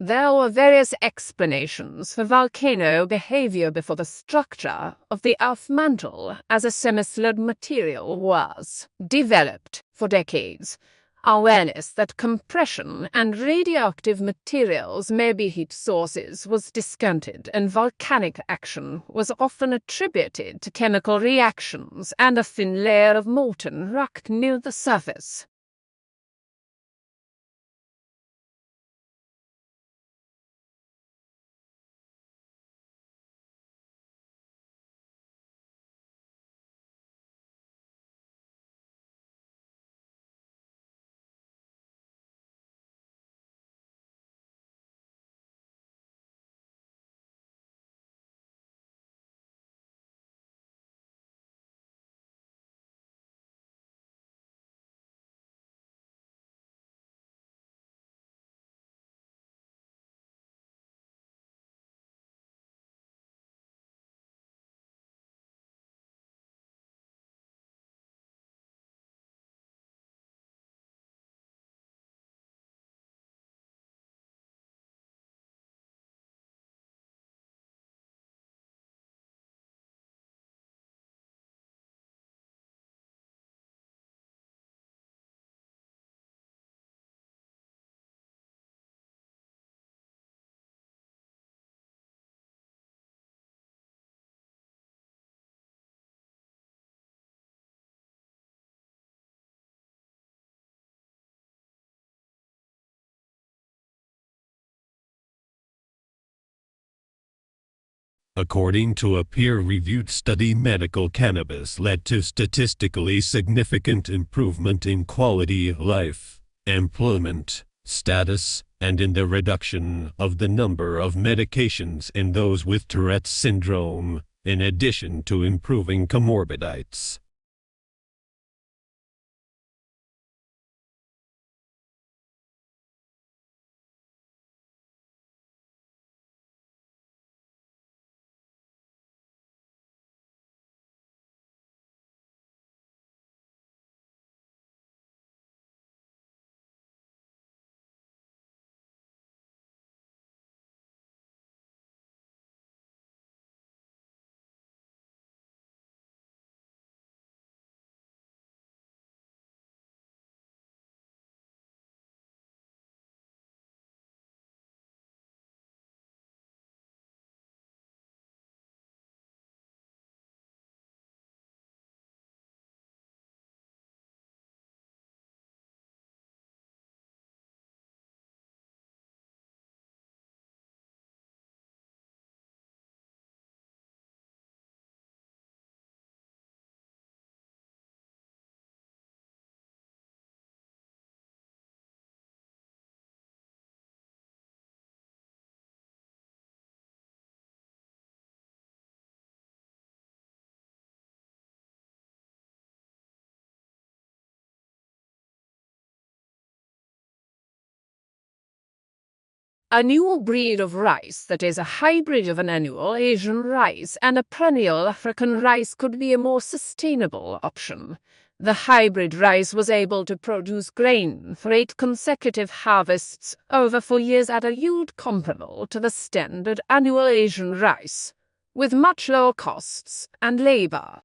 There were various explanations for volcano behavior before the structure of the Earth mantle as a semi-solid material was developed for decades. Awareness that compression and radioactive materials may be heat sources was discounted, and volcanic action was often attributed to chemical reactions and a thin layer of molten rock near the surface. According to a peer-reviewed study, medical cannabis led to statistically significant improvement in quality of life, employment, status, and in the reduction of the number of medications in those with Tourette's syndrome, in addition to improving comorbidities. A new breed of rice that is a hybrid of an annual Asian rice and a perennial African rice could be a more sustainable option. The hybrid rice was able to produce grain for 8 consecutive harvests over 4 years at a yield comparable to the standard annual Asian rice, with much lower costs and labor.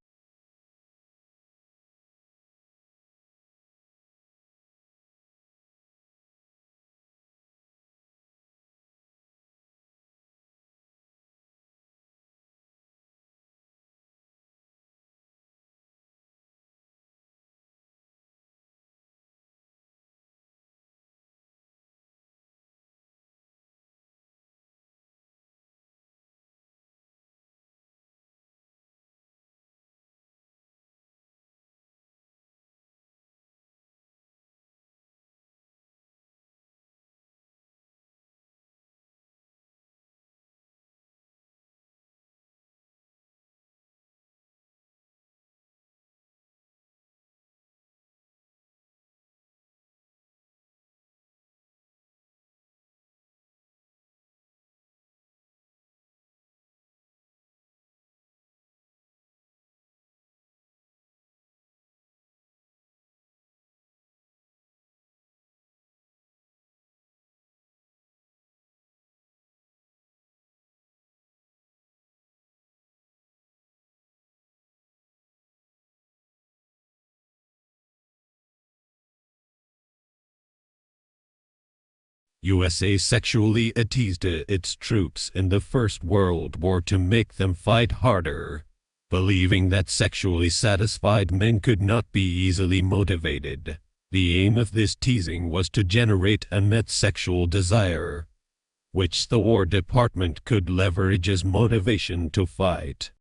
USA sexually teased its troops in the First World War to make them fight harder, believing that sexually satisfied men could not be easily motivated. The aim of this teasing was to generate unmet sexual desire, which the War Department could leverage as motivation to fight.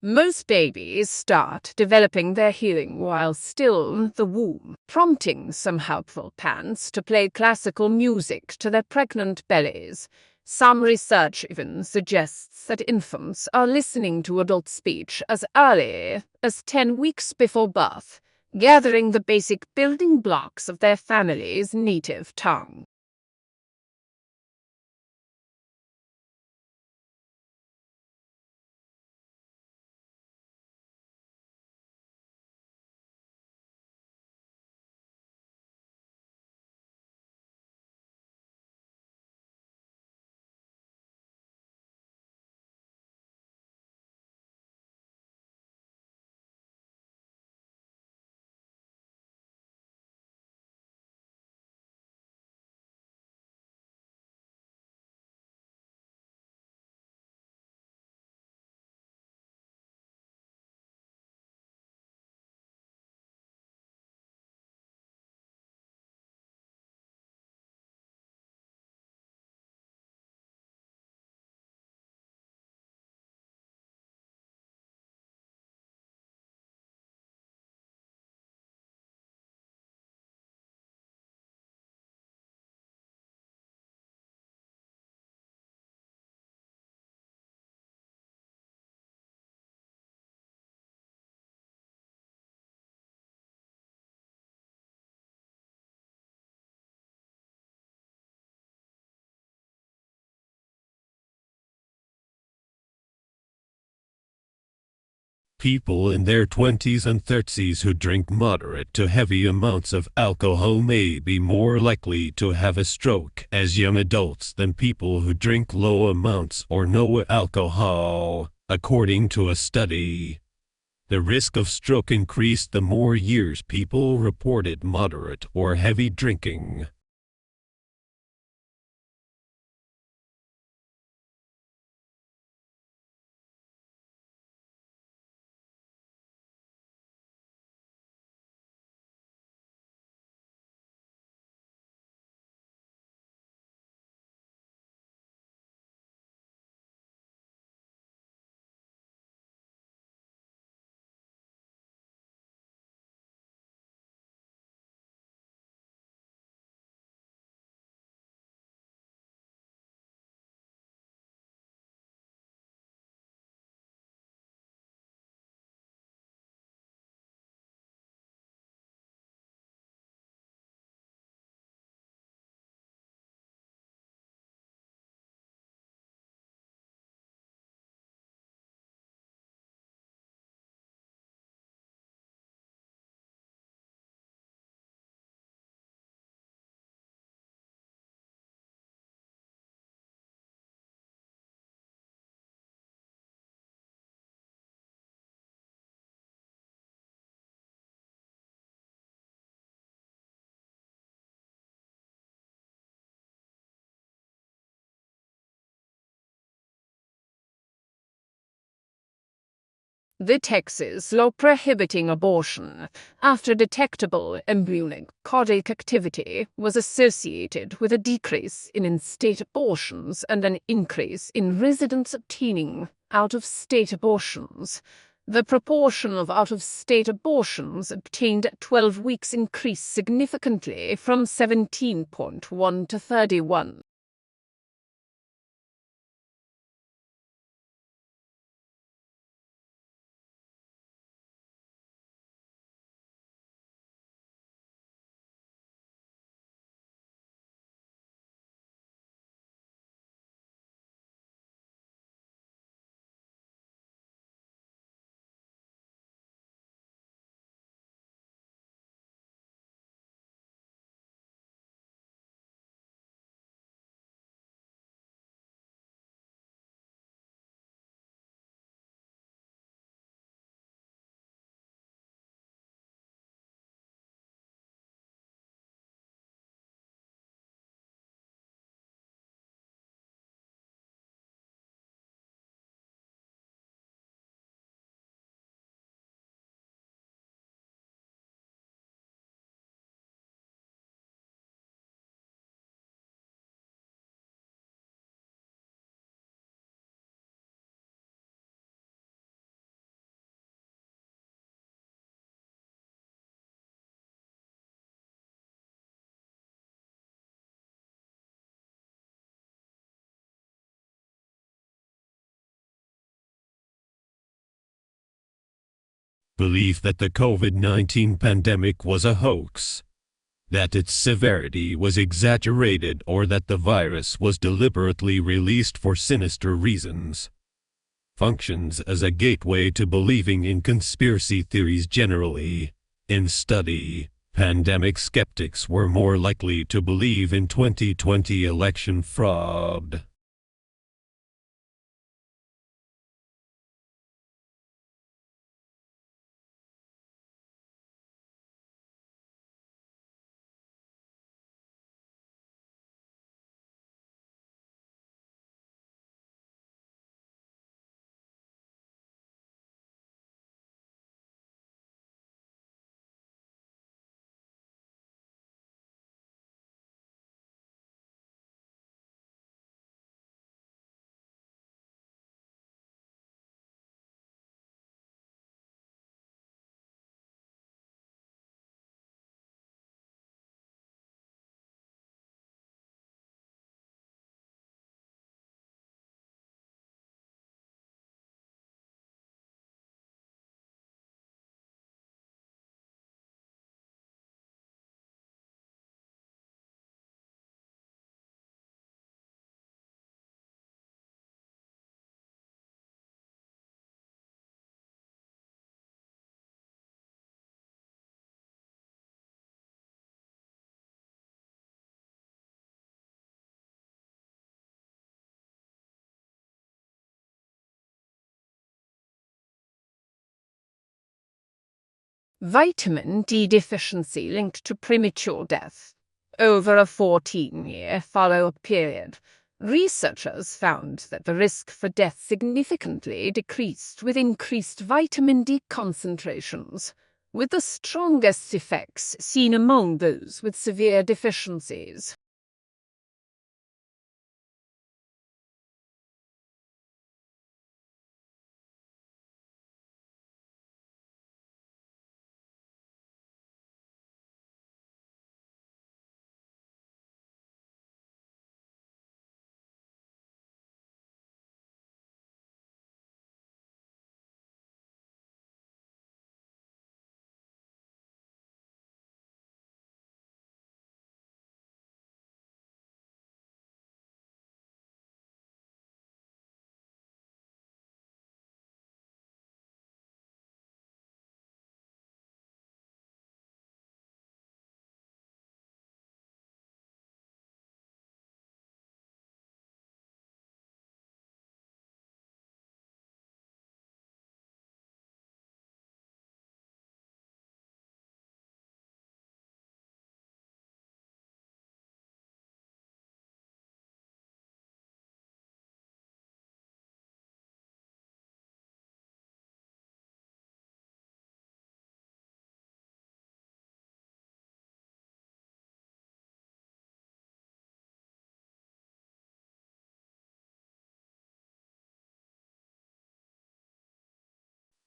Most babies start developing their hearing while still in the womb, prompting some helpful parents to play classical music to their pregnant bellies. Some research even suggests that infants are listening to adult speech as early as 10 weeks before birth, gathering the basic building blocks of their family's native tongue. People in their 20s and 30s who drink moderate to heavy amounts of alcohol may be more likely to have a stroke as young adults than people who drink low amounts or no alcohol, according to a study. The risk of stroke increased the more years people reported moderate or heavy drinking. The Texas law prohibiting abortion after detectable embryonic cardiac activity was associated with a decrease in in-state abortions and an increase in residents obtaining out-of-state abortions. The proportion of out-of-state abortions obtained at 12 weeks increased significantly from 17.1 to 31. Belief that the COVID-19 pandemic was a hoax, that its severity was exaggerated, or that the virus was deliberately released for sinister reasons, functions as a gateway to believing in conspiracy theories generally. In study, pandemic skeptics were more likely to believe in 2020 election fraud. Vitamin D deficiency linked to premature death. Over a 14-year follow-up period, researchers found that the risk for death significantly decreased with increased vitamin D concentrations, with the strongest effects seen among those with severe deficiencies.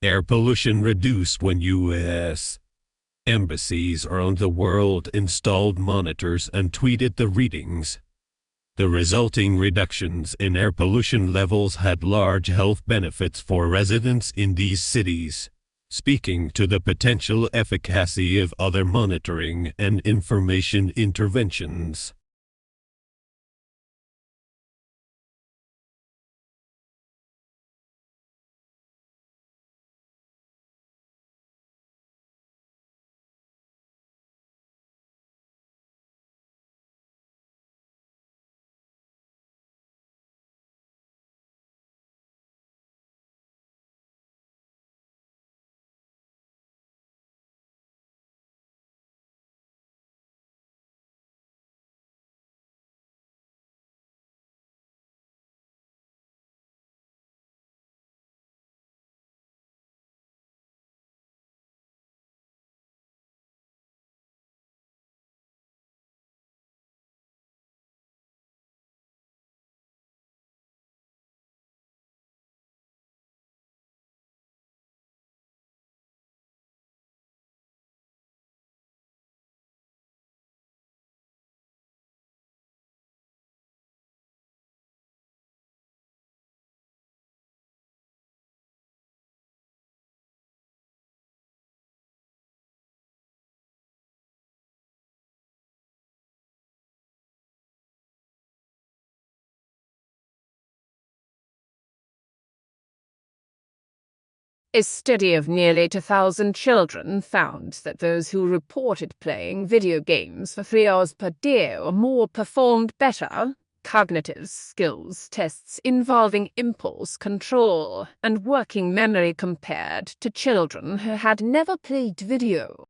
Air pollution reduced when U.S. embassies around the world installed monitors and tweeted the readings. The resulting reductions in air pollution levels had large health benefits for residents in these cities, speaking to the potential efficacy of other monitoring and information interventions. A study of nearly 2,000 children found that those who reported playing video games for 3 hours per day or more performed better cognitive skills tests involving impulse control and working memory compared to children who had never played video.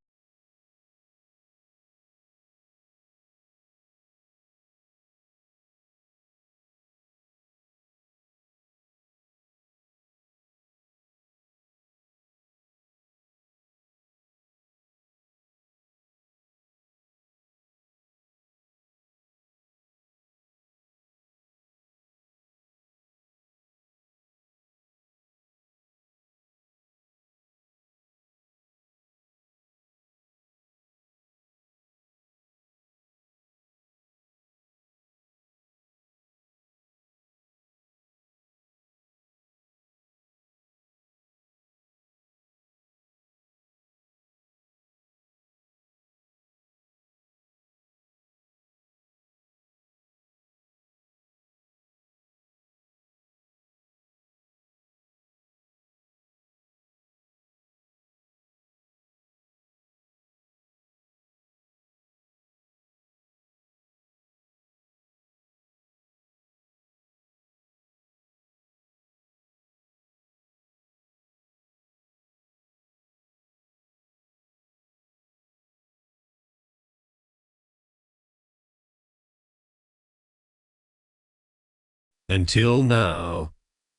Until now,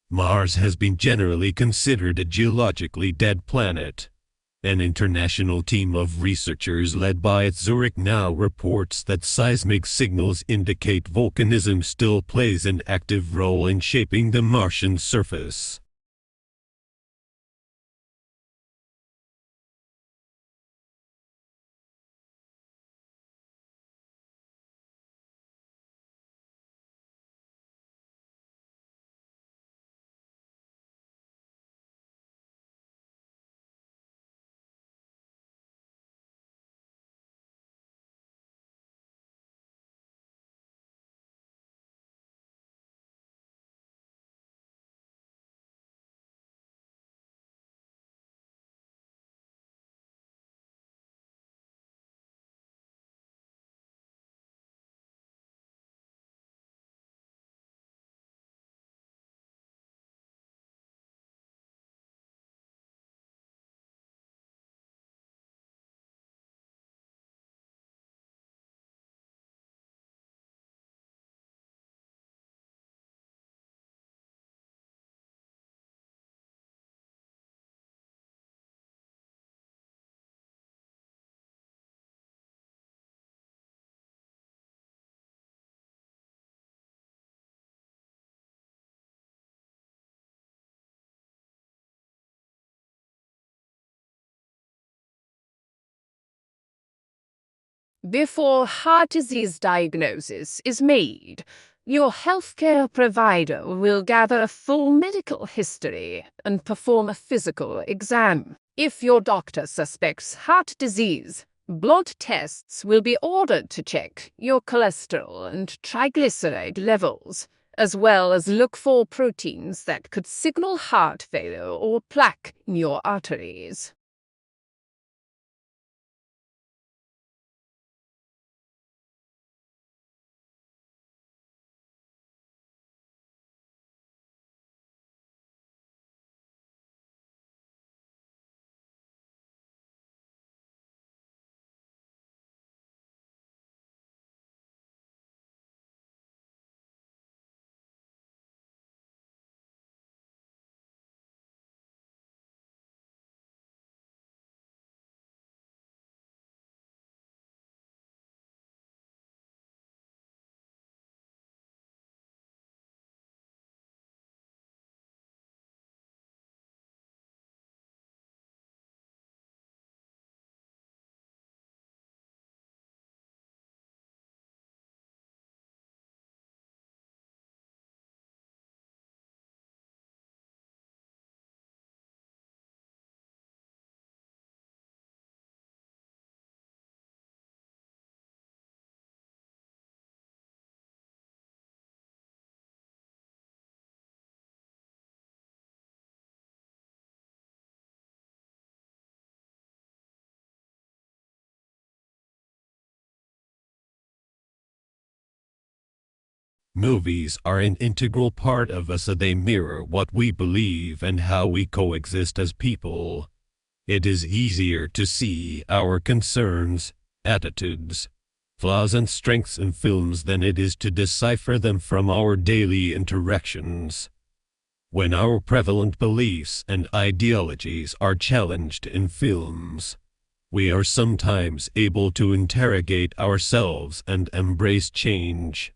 Mars has been generally considered a geologically dead planet. An international team of researchers led by Zurich now reports that seismic signals indicate volcanism still plays an active role in shaping the Martian surface. Before heart disease diagnosis is made, your healthcare provider will gather a full medical history and perform a physical exam. If your doctor suspects heart disease, blood tests will be ordered to check your cholesterol and triglyceride levels, as well as look for proteins that could signal heart failure or plaque in your arteries. Movies are an integral part of us. They mirror what we believe and how we coexist as people. It is easier to see our concerns, attitudes, flaws and strengths in films than it is to decipher them from our daily interactions. When our prevalent beliefs and ideologies are challenged in films, we are sometimes able to interrogate ourselves and embrace change.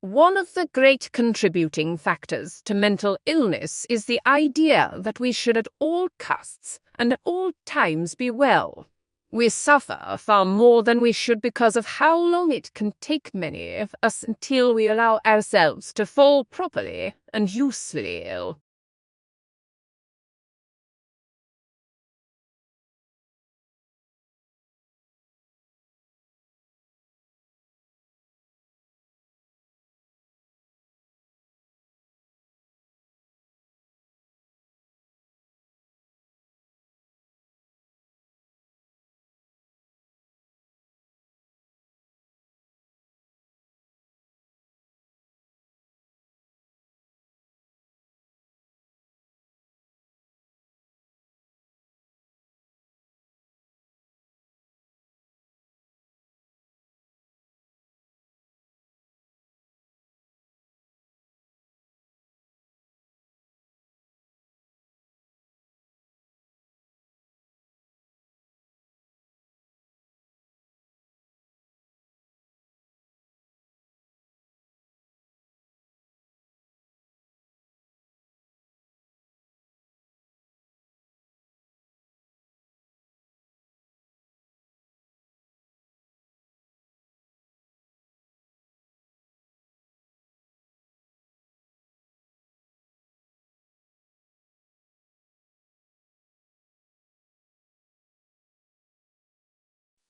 One of the great contributing factors to mental illness is the idea that we should at all costs and at all times be well. We suffer far more than we should because of how long it can take many of us until we allow ourselves to fall properly and usefully ill.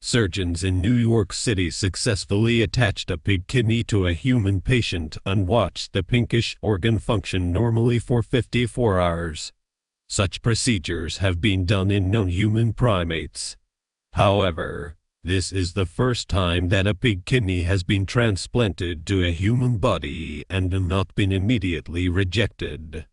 Surgeons in New York City successfully attached a pig kidney to a human patient and watched the pinkish organ function normally for 54 hours. Such procedures have been done in non-human primates. However, this is the first time that a pig kidney has been transplanted to a human body and not been immediately rejected.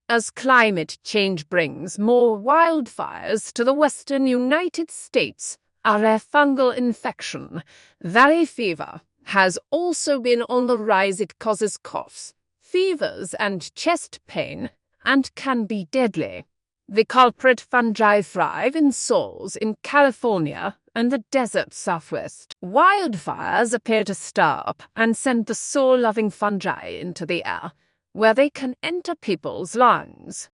As climate change brings more wildfires to the western United States, a rare fungal infection, valley fever, has also been on the rise. It causes coughs, fevers, and chest pain, and can be deadly. The culprit fungi thrive in soils in California and the desert southwest. Wildfires appear to stir up and send the soil-loving fungi into the air, where they can enter people's lungs.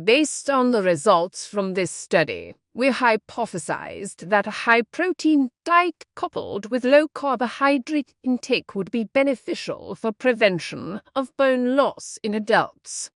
Based on the results from this study, we hypothesized that a high-protein diet coupled with low carbohydrate intake would be beneficial for prevention of bone loss in adults.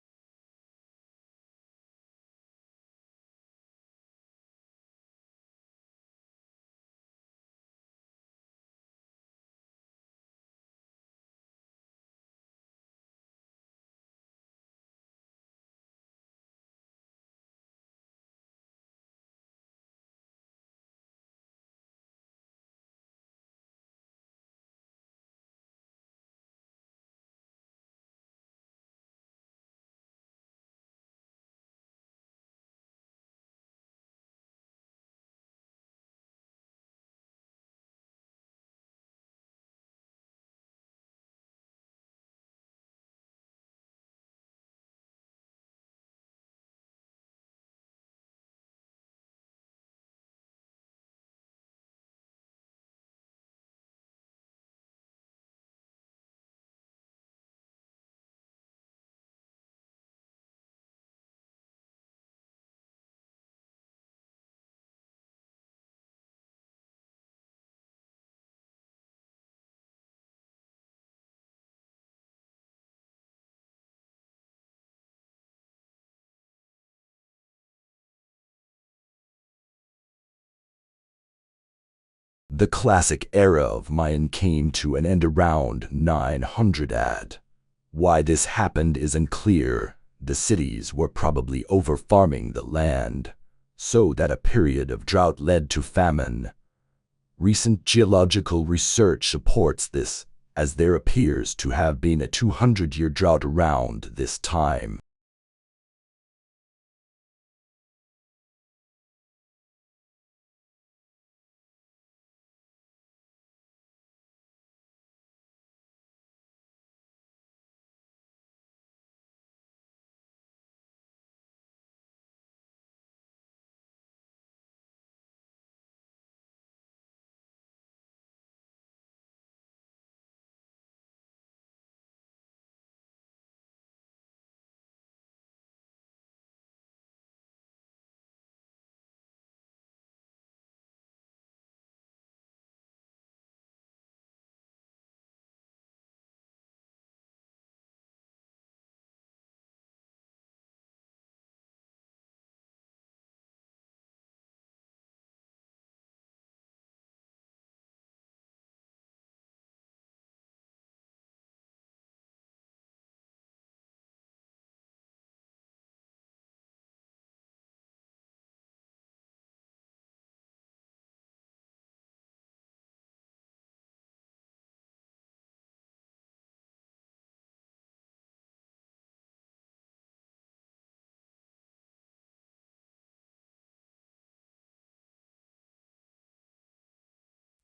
The classic era of Mayan came to an end around 900 AD. Why this happened is unclear. The cities were probably over-farming the land, so that a period of drought led to famine. Recent geological research supports this, as there appears to have been a 200-year drought around this time.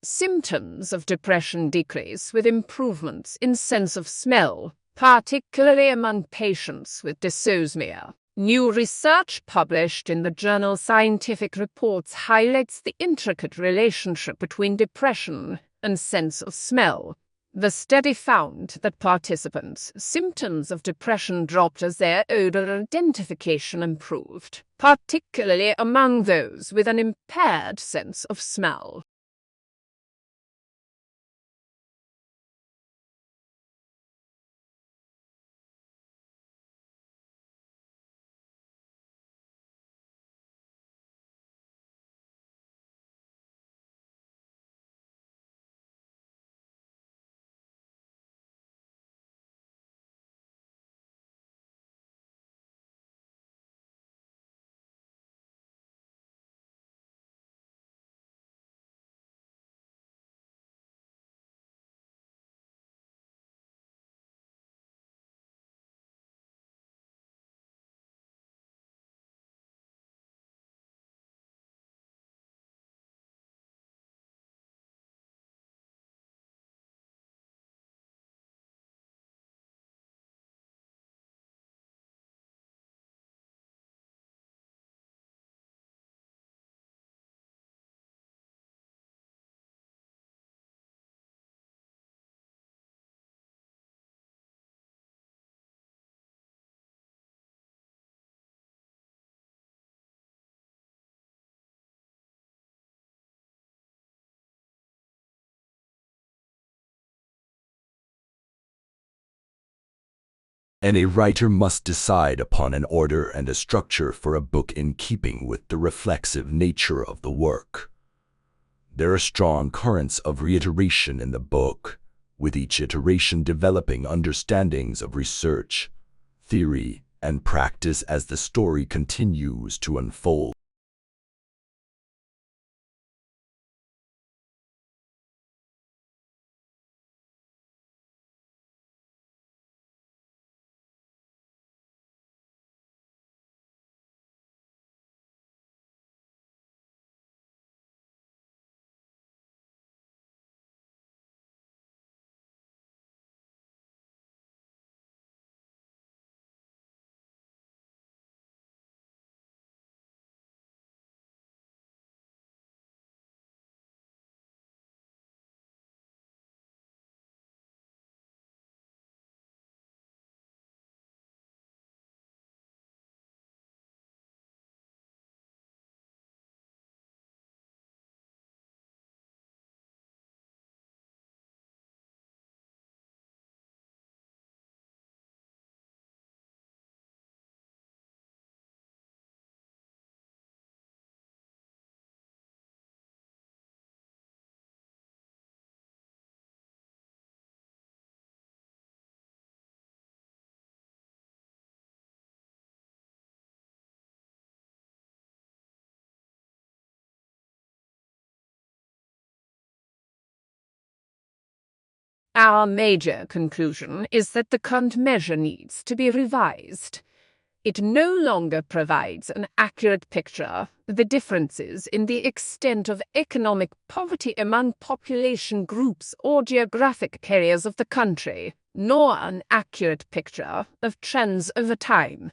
Symptoms of depression decrease with improvements in sense of smell, particularly among patients with dysosmia. New research published in the journal Scientific Reports highlights the intricate relationship between depression and sense of smell. The study found that participants' symptoms of depression dropped as their odor identification improved, particularly among those with an impaired sense of smell. And a writer must decide upon an order and a structure for a book in keeping with the reflexive nature of the work. There are strong currents of reiteration in the book, with each iteration developing understandings of research, theory, and practice as the story continues to unfold. Our major conclusion is that the current measure needs to be revised. It no longer provides an accurate picture of the differences in the extent of economic poverty among population groups or geographic areas of the country, nor an accurate picture of trends over time.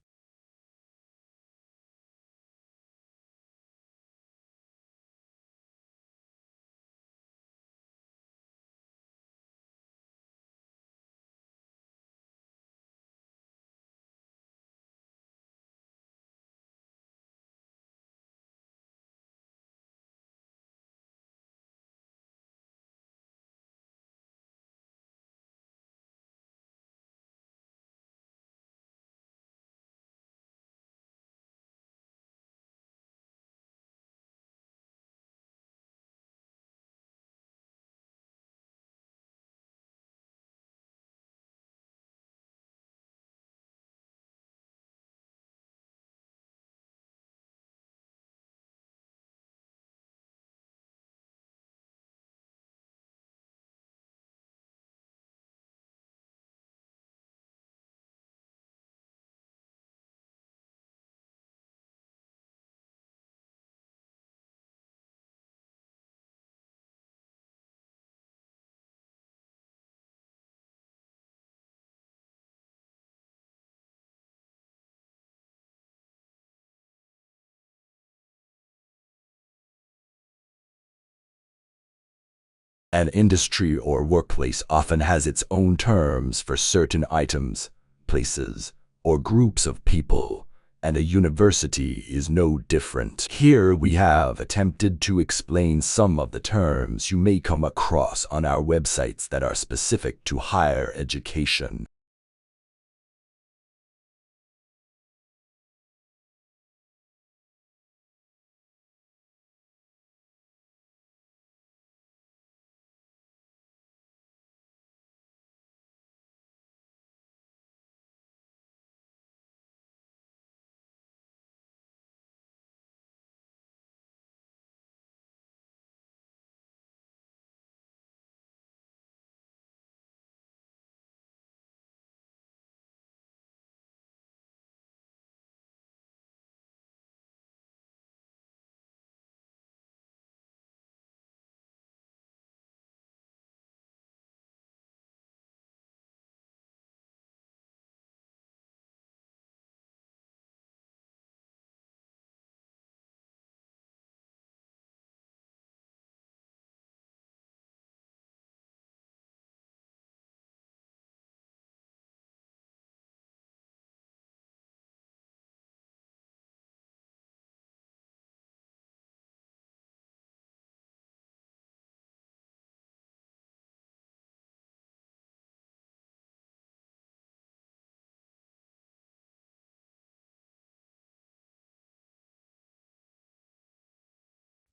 An industry or workplace often has its own terms for certain items, places, or groups of people, and a university is no different. Here we have attempted to explain some of the terms you may come across on our websites that are specific to higher education.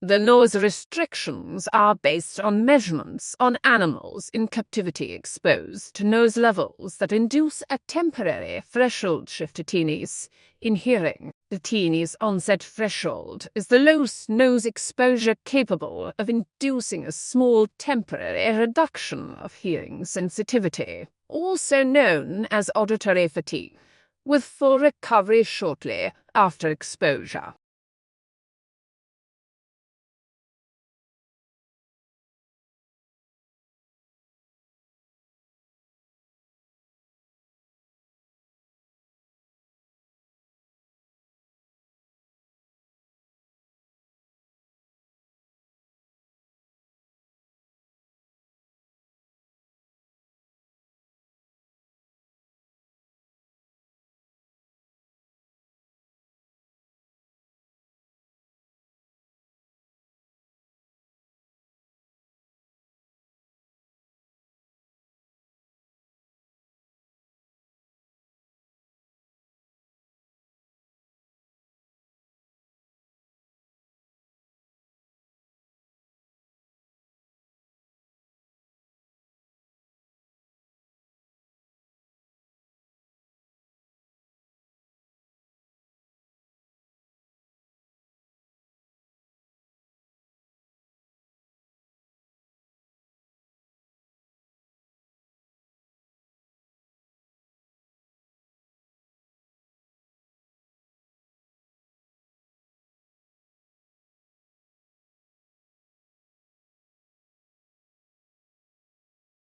The noise restrictions are based on measurements on animals in captivity exposed to noise levels that induce a temporary threshold shift to tinnitus in hearing. The tinnitus onset threshold is the lowest noise exposure capable of inducing a small temporary reduction of hearing sensitivity, also known as auditory fatigue, with full recovery shortly after exposure.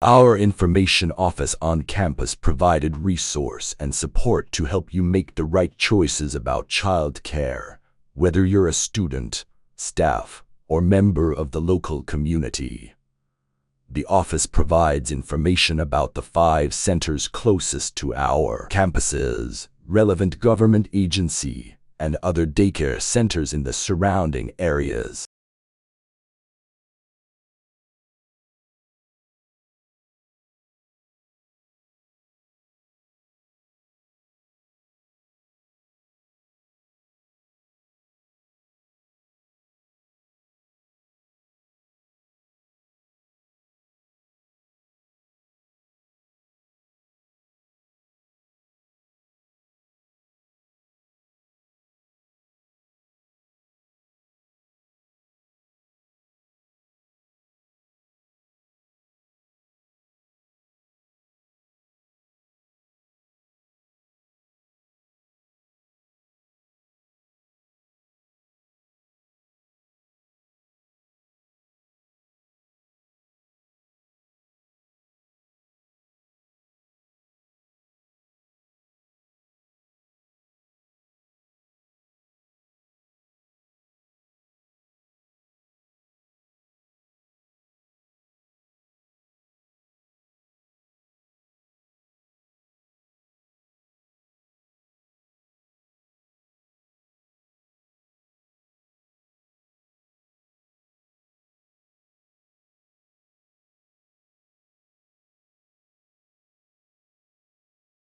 Our information office on campus provided resource and support to help you make the right choices about child care, whether you're a student, staff, or member of the local community. The office provides information about the 5 centers closest to our campuses, relevant government agency, and other daycare centers in the surrounding areas.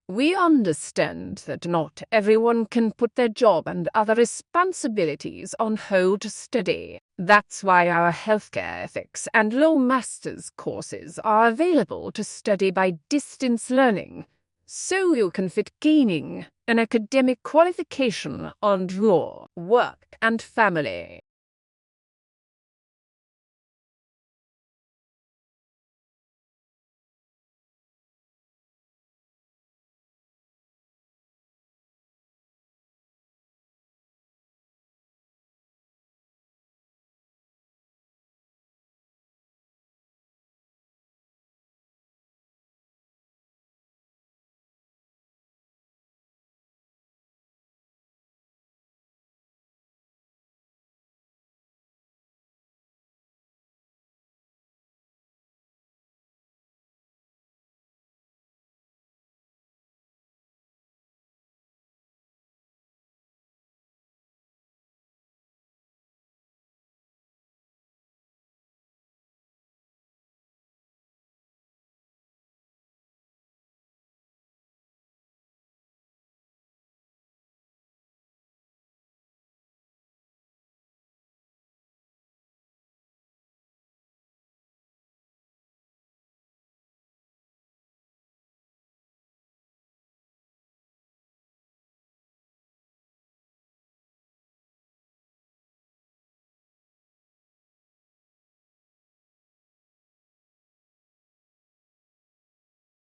We understand that not everyone can put their job and other responsibilities on hold to study. That's why our healthcare ethics and law master's courses are available to study by distance learning, so you can fit gaining an academic qualification on law, work, and family.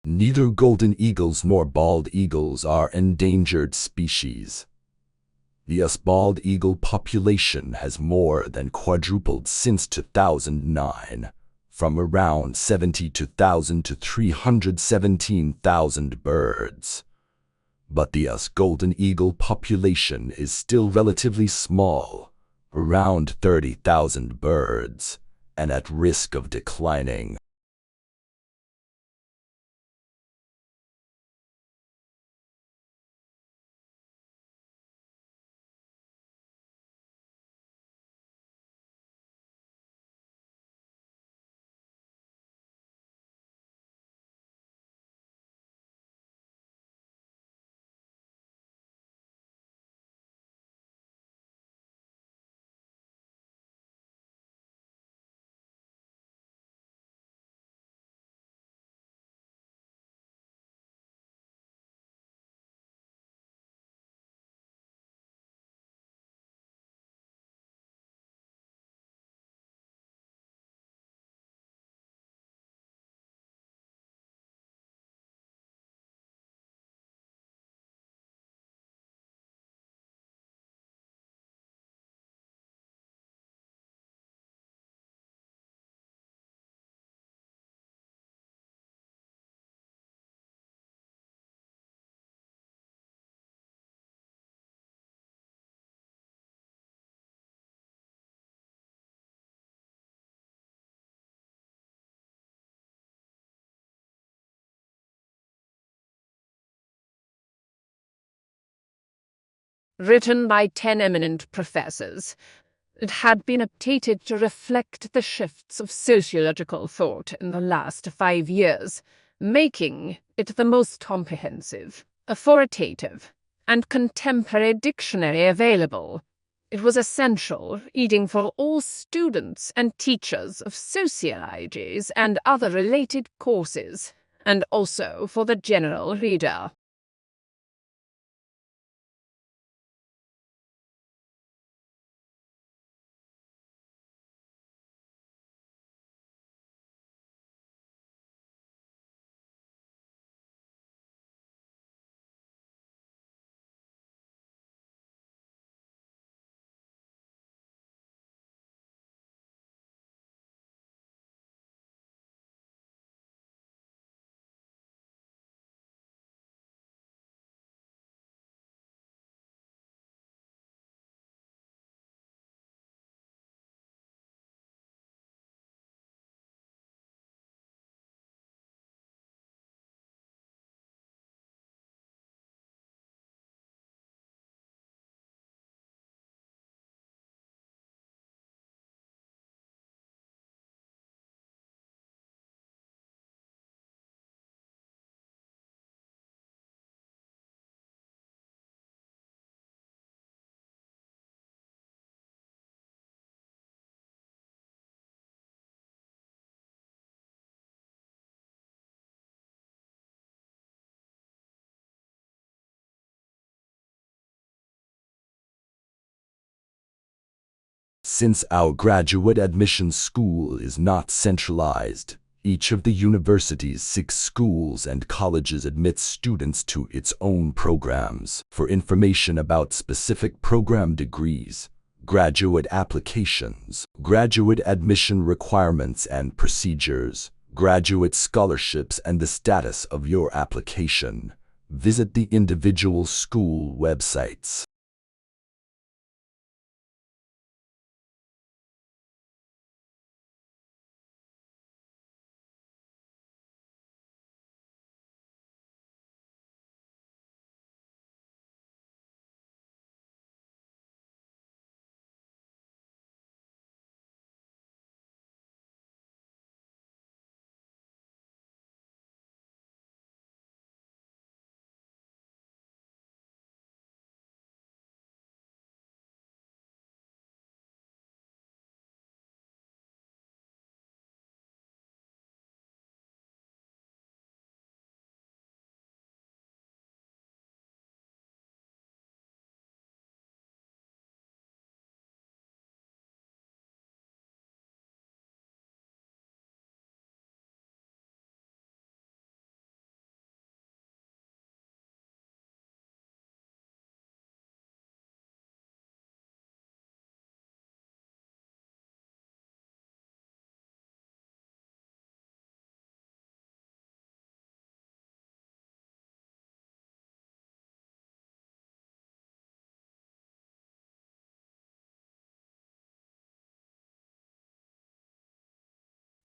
Neither golden eagles nor bald eagles are endangered species. The bald eagle population has more than quadrupled since 2009, from around 72,000 to 317,000 birds. But the golden eagle population is still relatively small, around 30,000 birds, and at risk of declining. written by 10 eminent professors. It had been updated to reflect the shifts of sociological thought in the last 5 years, making it the most comprehensive, authoritative, and contemporary dictionary available. It was essential reading for all students and teachers of sociologies and other related courses, and also for the general reader. Since our graduate admission school is not centralized, each of the university's 6 schools and colleges admits students to its own programs. For information about specific program degrees, graduate applications, graduate admission requirements and procedures, graduate scholarships, and the status of your application, visit the individual school websites.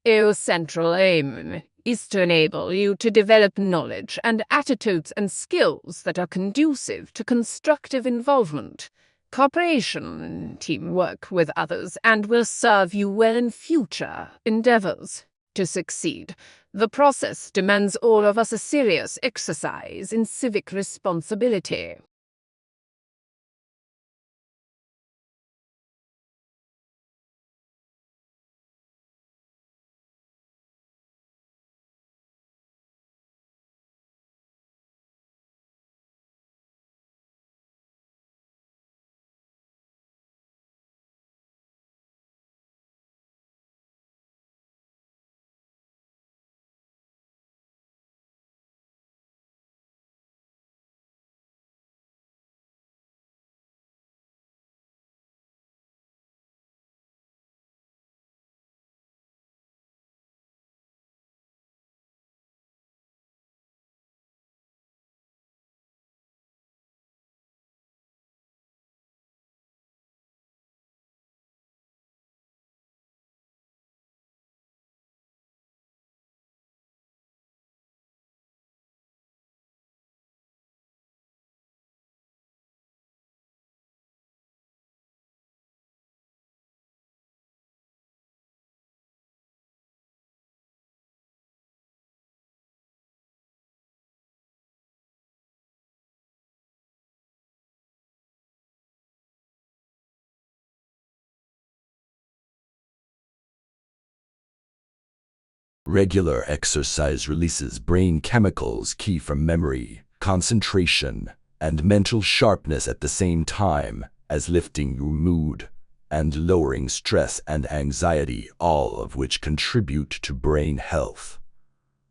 Our central aim is to enable you to develop knowledge and attitudes and skills that are conducive to constructive involvement, cooperation, teamwork with others, and will serve you well in future endeavors. To succeed, the process demands all of us a serious exercise in civic responsibility. Regular exercise releases brain chemicals key for memory, concentration, and mental sharpness at the same time as lifting your mood and lowering stress and anxiety, all of which contribute to brain health.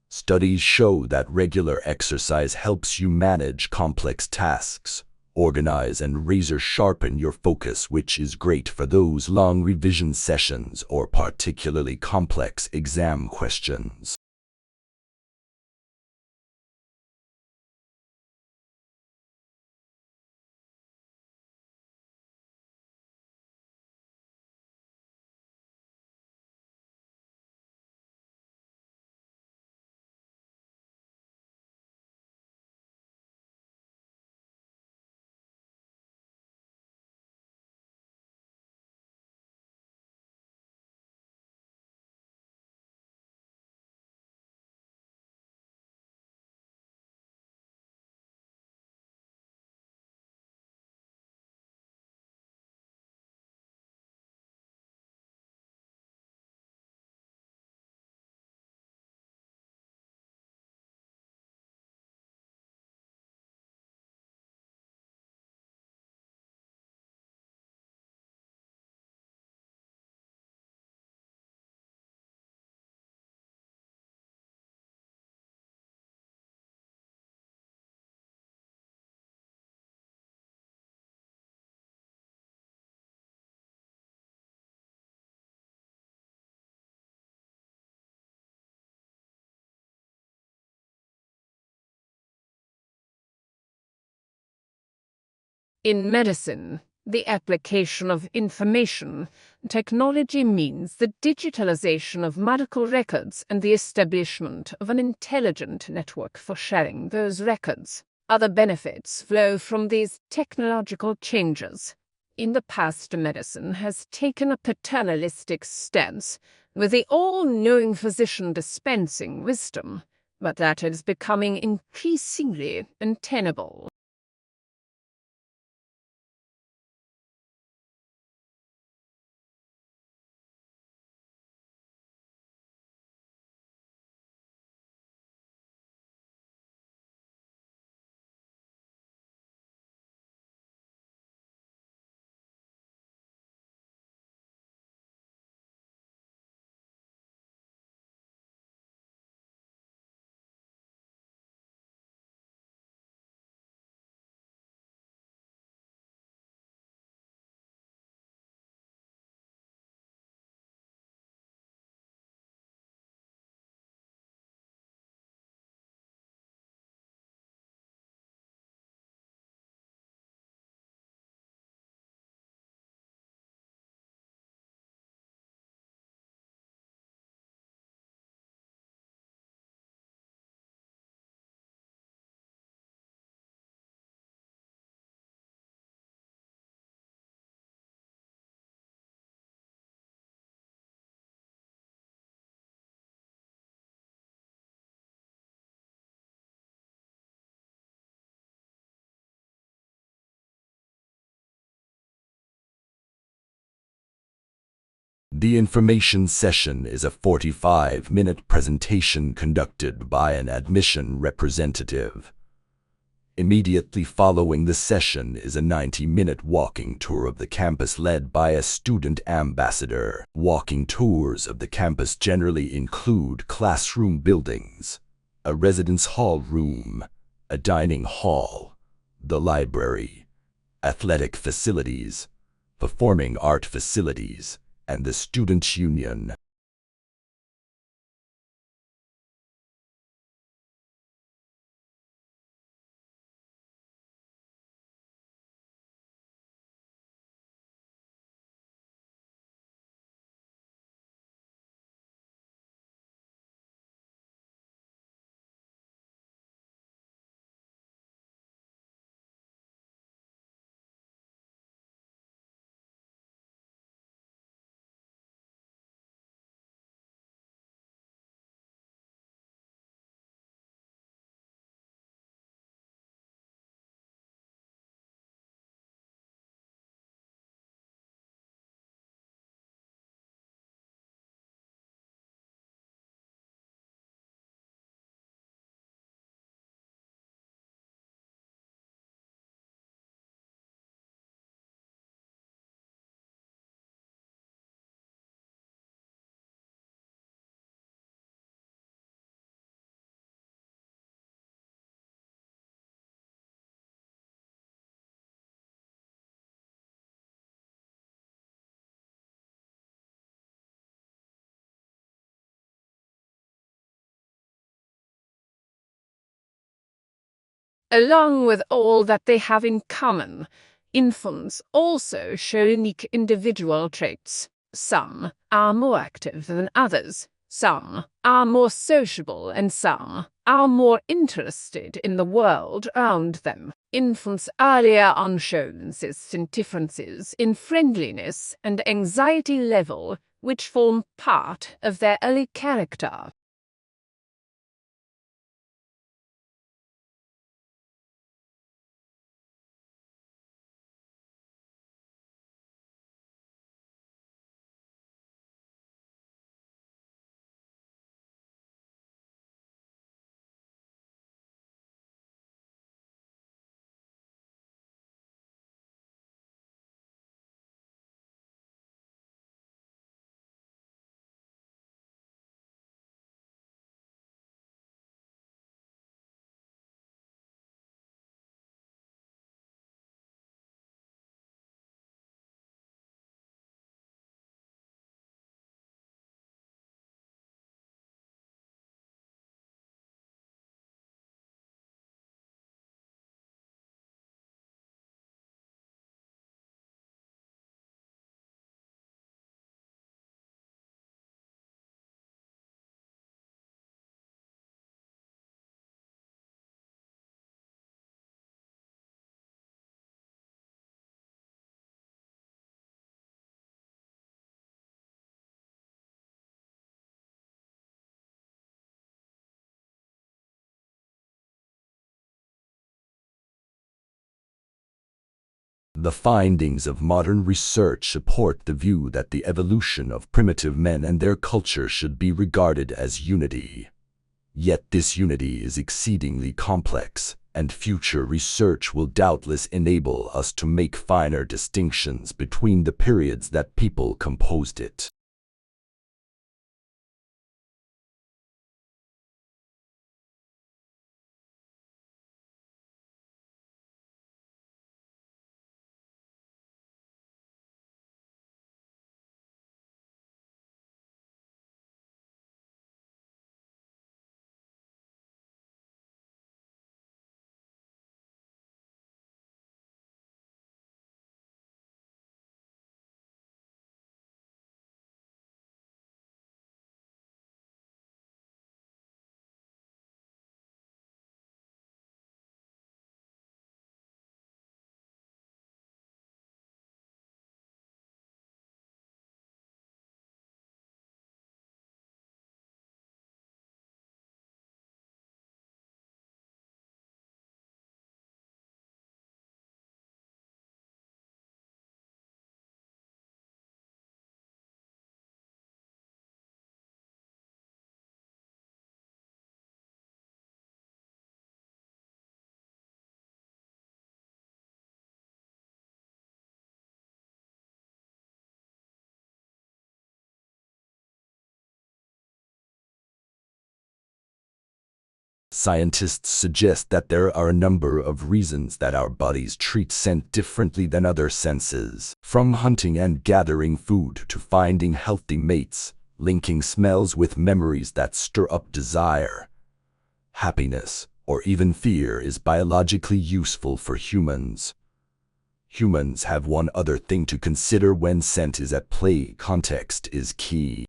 Studies show that regular exercise helps you manage complex tasks, organize and razor-sharpen your focus, which is great for those long revision sessions or particularly complex exam questions. In medicine, the application of information technology means the digitalization of medical records and the establishment of an intelligent network for sharing those records. Other benefits flow from these technological changes. In the past, medicine has taken a paternalistic stance, with the all-knowing physician dispensing wisdom, but that is becoming increasingly untenable. The information session is a 45-minute presentation conducted by an admission representative. Immediately following the session is a 90-minute walking tour of the campus led by a student ambassador. Walking tours of the campus generally include classroom buildings, a residence hall room, a dining hall, the library, athletic facilities, performing art facilities, and the student union. Along with all that they have in common, infants also show unique individual traits. Some are more active than others. Some are more sociable, and some are more interested in the world around them. Infants earlier on show consistent differences in friendliness and anxiety level, which form part of their early character. The findings of modern research support the view that the evolution of primitive men and their culture should be regarded as unity. Yet this unity is exceedingly complex, and future research will doubtless enable us to make finer distinctions between the periods that people composed it. Scientists suggest that there are a number of reasons that our bodies treat scent differently than other senses. From hunting and gathering food to finding healthy mates, linking smells with memories that stir up desire, happiness, or even fear is biologically useful for humans. Humans have one other thing to consider when scent is at play. Context is key.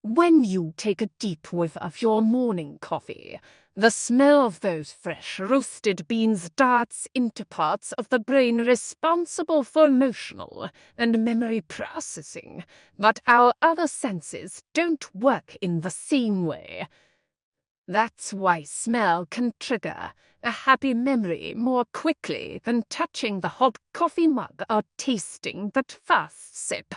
When you take a deep whiff of your morning coffee, the smell of those fresh roasted beans darts into parts of the brain responsible for emotional and memory processing, but our other senses don't work in the same way. That's why smell can trigger a happy memory more quickly than touching the hot coffee mug or tasting that first sip.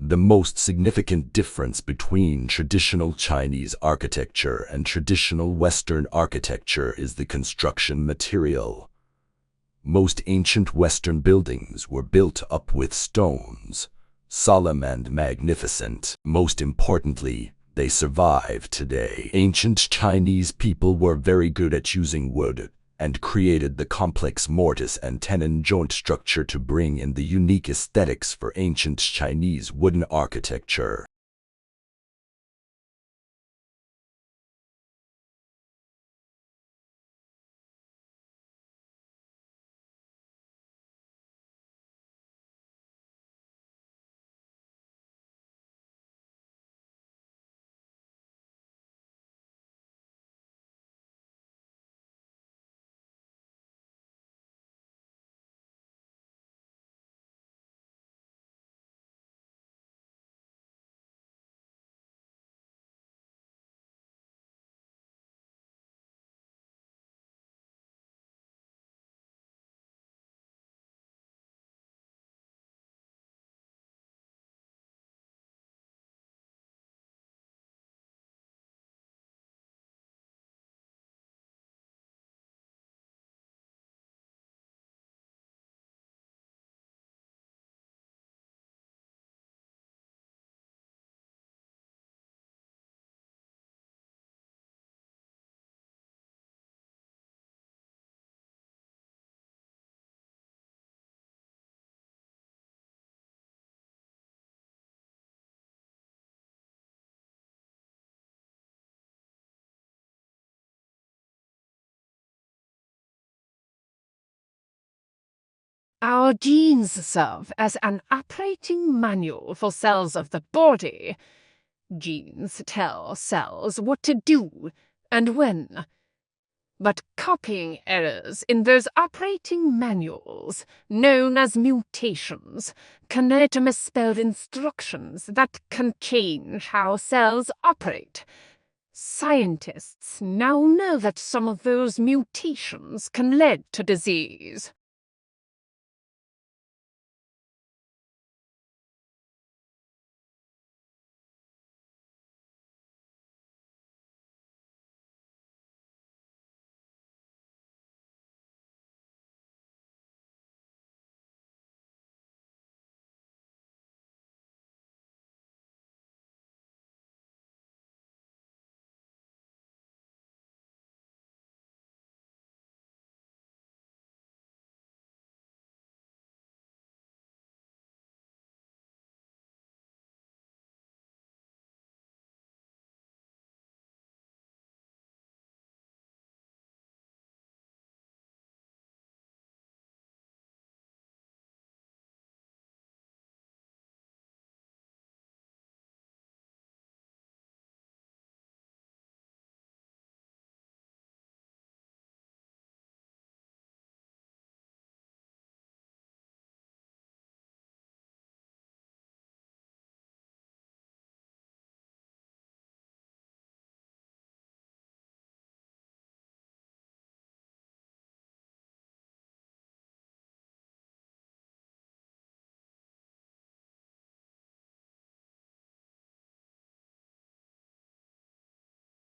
The most significant difference between traditional Chinese architecture and traditional Western architecture is the construction material. Most ancient Western buildings were built up with stones, solemn and magnificent. Most importantly, they survive today. Ancient Chinese people were very good at using wood and created the complex mortise and tenon joint structure to bring in the unique aesthetics for ancient Chinese wooden architecture. Our genes serve as an operating manual for cells of the body. Genes tell cells what to do and when. But copying errors in those operating manuals, known as mutations, can lead to misspelled instructions that can change how cells operate. Scientists now know that some of those mutations can lead to disease.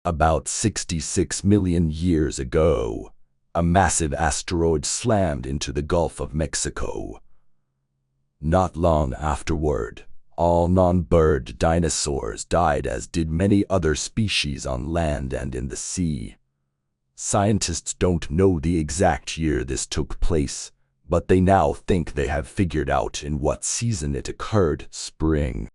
About 66 million years ago, a massive asteroid slammed into the Gulf of Mexico. Not long afterward, all non-bird dinosaurs died, as did many other species on land and in the sea. Scientists don't know the exact year this took place, but they now think they have figured out in what season it occurred: spring.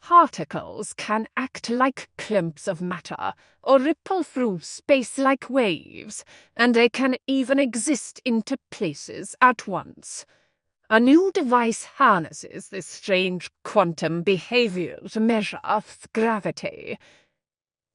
Particles can act like clumps of matter or ripple through space like waves, and they can even exist in two places at once. A new device harnesses this strange quantum behavior to measure Earth's gravity.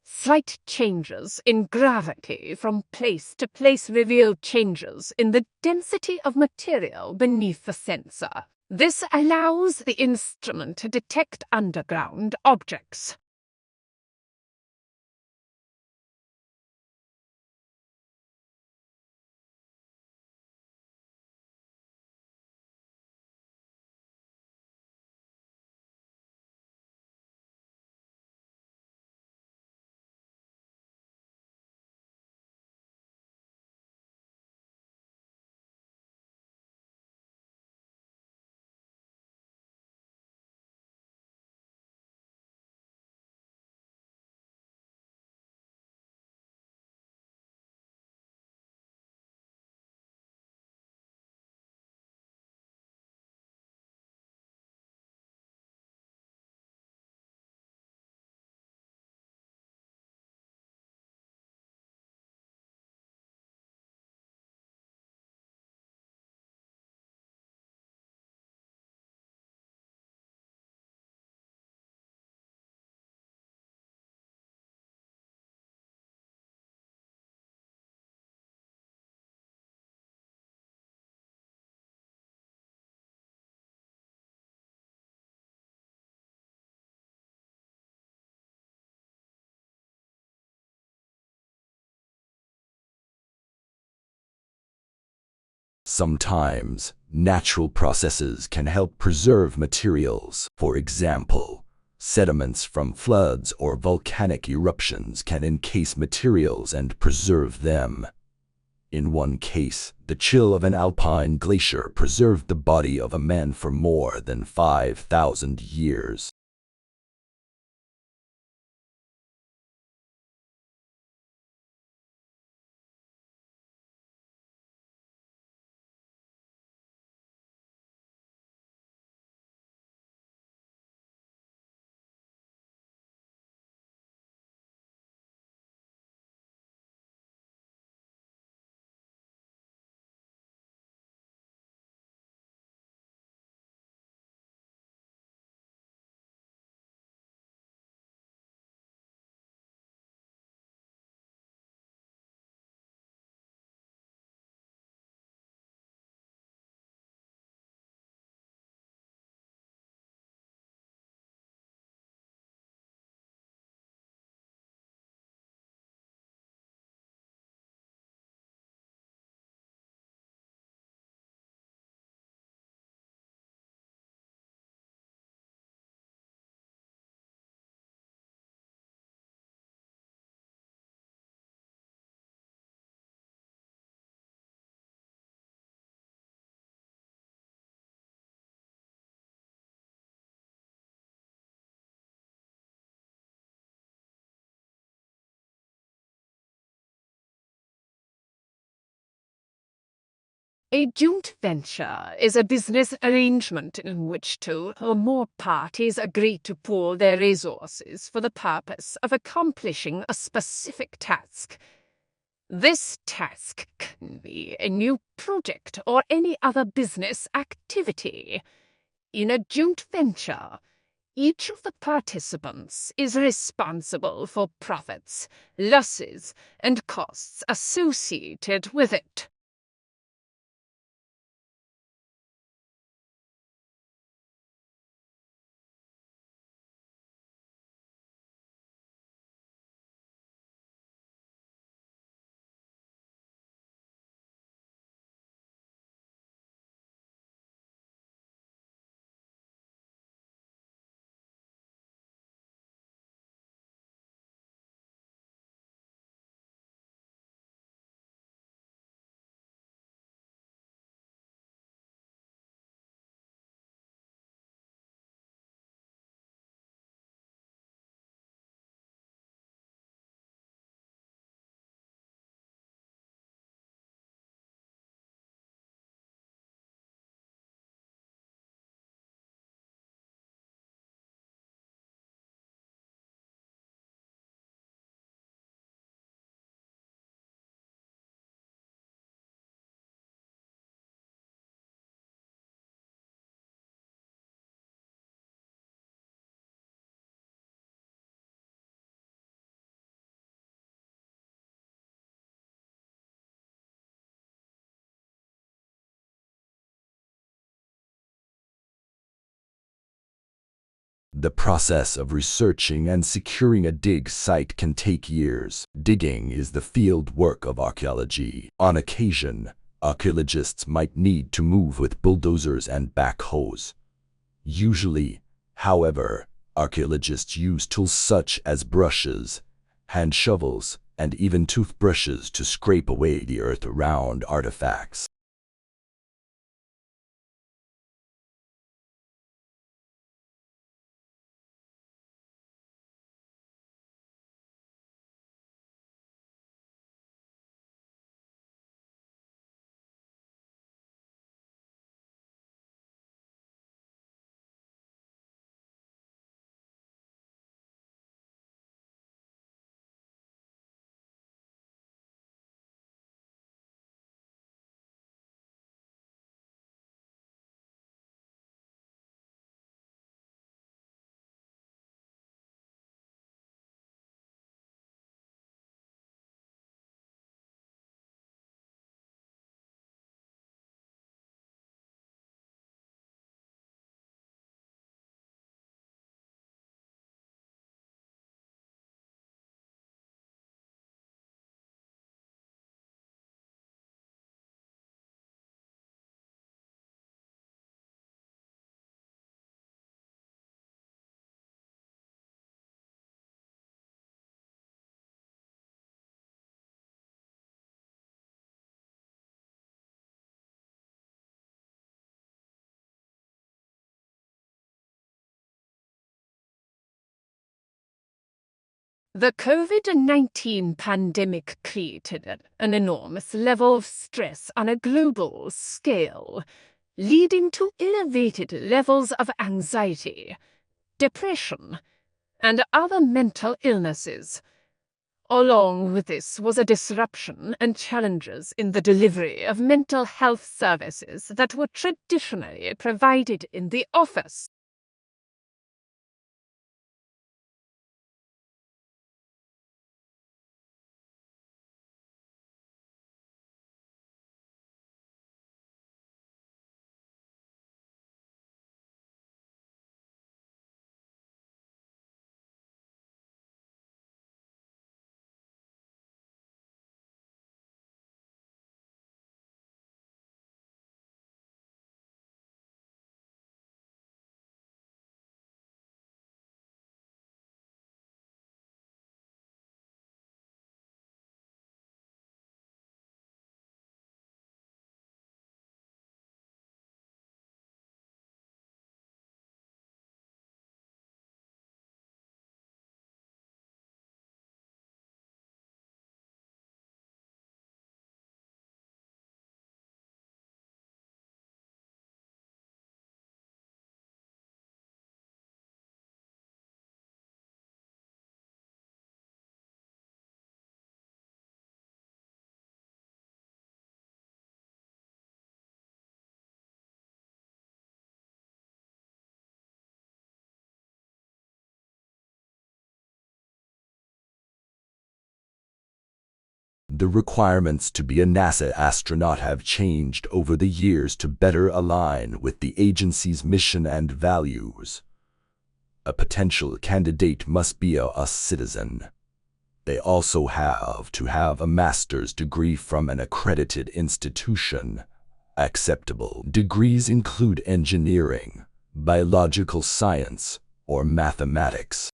Slight changes in gravity from place to place reveal changes in the density of material beneath the sensor. This allows the instrument to detect underground objects. Sometimes, natural processes can help preserve materials. For example, sediments from floods or volcanic eruptions can encase materials and preserve them. In one case, the chill of an alpine glacier preserved the body of a man for more than 5,000 years. A joint venture is a business arrangement in which two or more parties agree to pool their resources for the purpose of accomplishing a specific task. This task can be a new project or any other business activity. In a joint venture, each of the participants is responsible for profits, losses, and costs associated with it. The process of researching and securing a dig site can take years. Digging is the field work of archaeology. On occasion, archaeologists might need to move with bulldozers and backhoes. Usually, however, archaeologists use tools such as brushes, hand shovels, and even toothbrushes to scrape away the earth around artifacts. The COVID-19 pandemic created an enormous level of stress on a global scale, leading to elevated levels of anxiety, depression, and other mental illnesses. Along with this was a disruption and challenges in the delivery of mental health services that were traditionally provided in the office. The requirements to be a NASA astronaut have changed over the years to better align with the agency's mission and values. A potential candidate must be a US citizen. They also have to have a master's degree from an accredited institution. Acceptable degrees include engineering, biological science, or mathematics.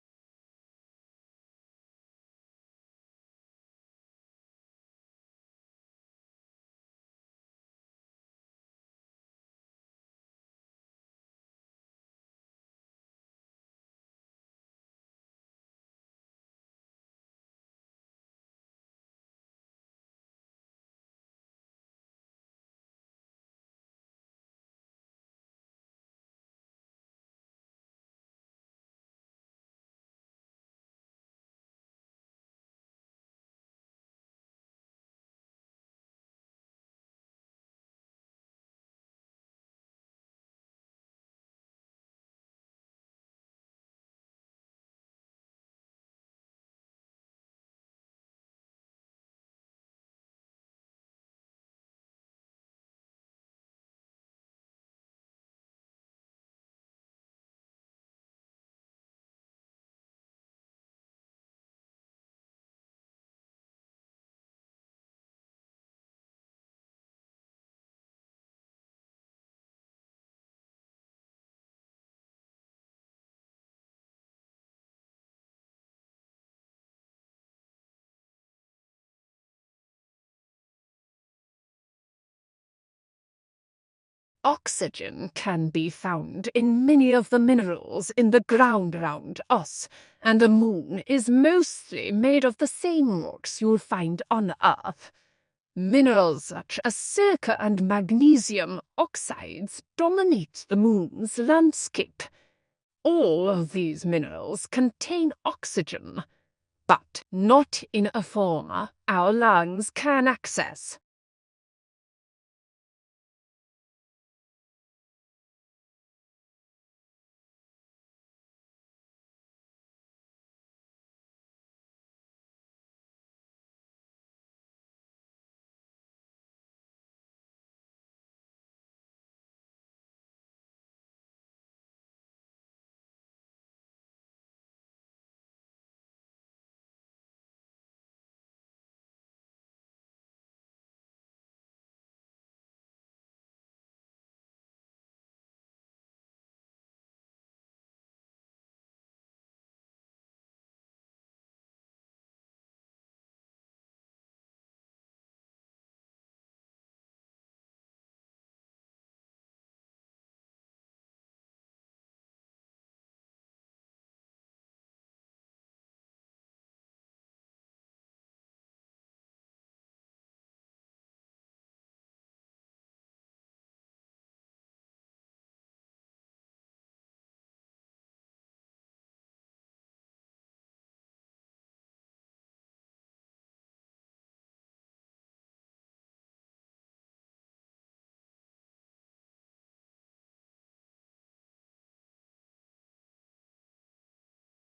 Oxygen can be found in many of the minerals in the ground around us, and the moon is mostly made of the same rocks you'll find on Earth. Minerals such as silica and magnesium oxides dominate the moon's landscape. All of these minerals contain oxygen, but not in a form our lungs can access.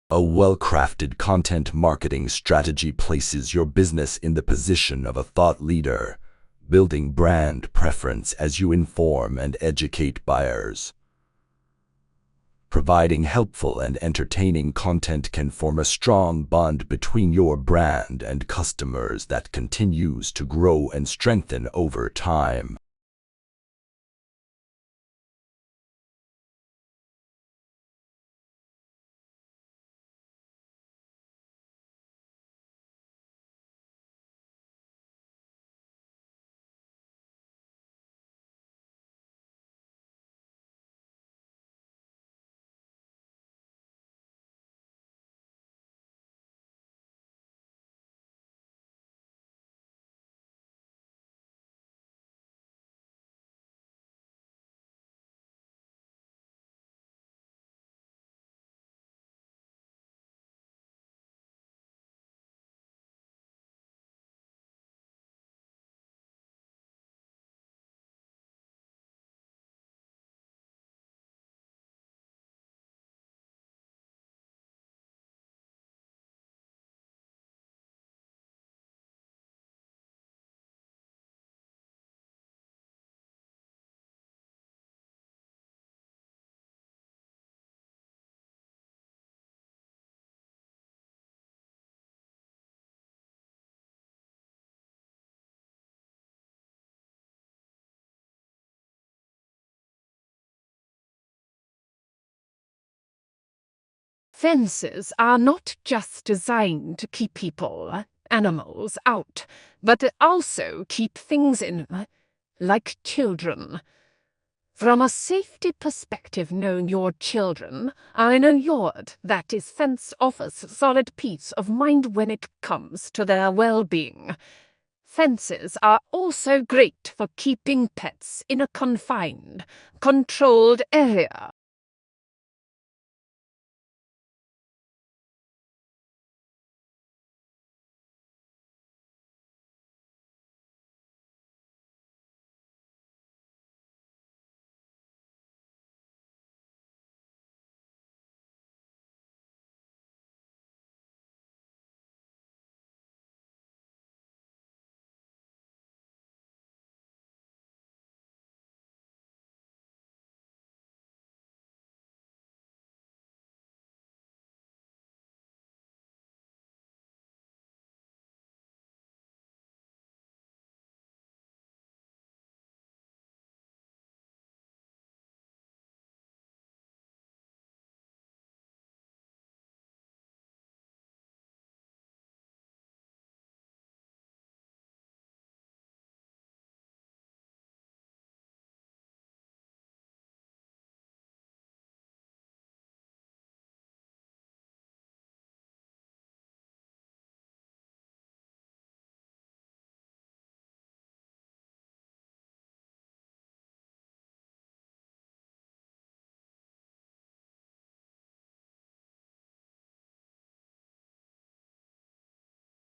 A well-crafted content marketing strategy places your business in the position of a thought leader, building brand preference as you inform and educate buyers. Providing helpful and entertaining content can form a strong bond between your brand and customers that continues to grow and strengthen over time. Fences are not just designed to keep people, animals out, but also keep things in, like children. From a safety perspective, knowing your children are in a yard that is fence offers solid peace of mind when it comes to their well-being. Fences are also great for keeping pets in a confined, controlled area.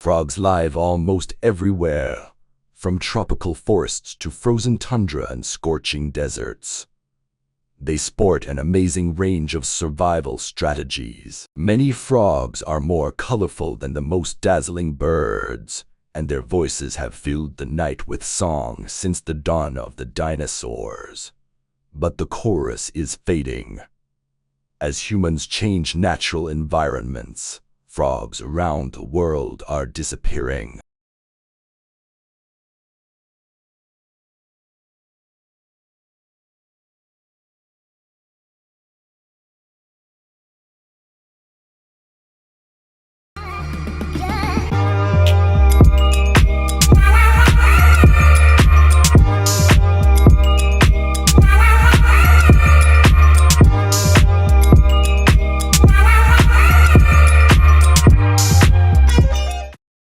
Frogs live almost everywhere, from tropical forests to frozen tundra and scorching deserts. They sport an amazing range of survival strategies. Many frogs are more colorful than the most dazzling birds, and their voices have filled the night with song since the dawn of the dinosaurs. But the chorus is fading. As humans change natural environments, frogs around the world are disappearing.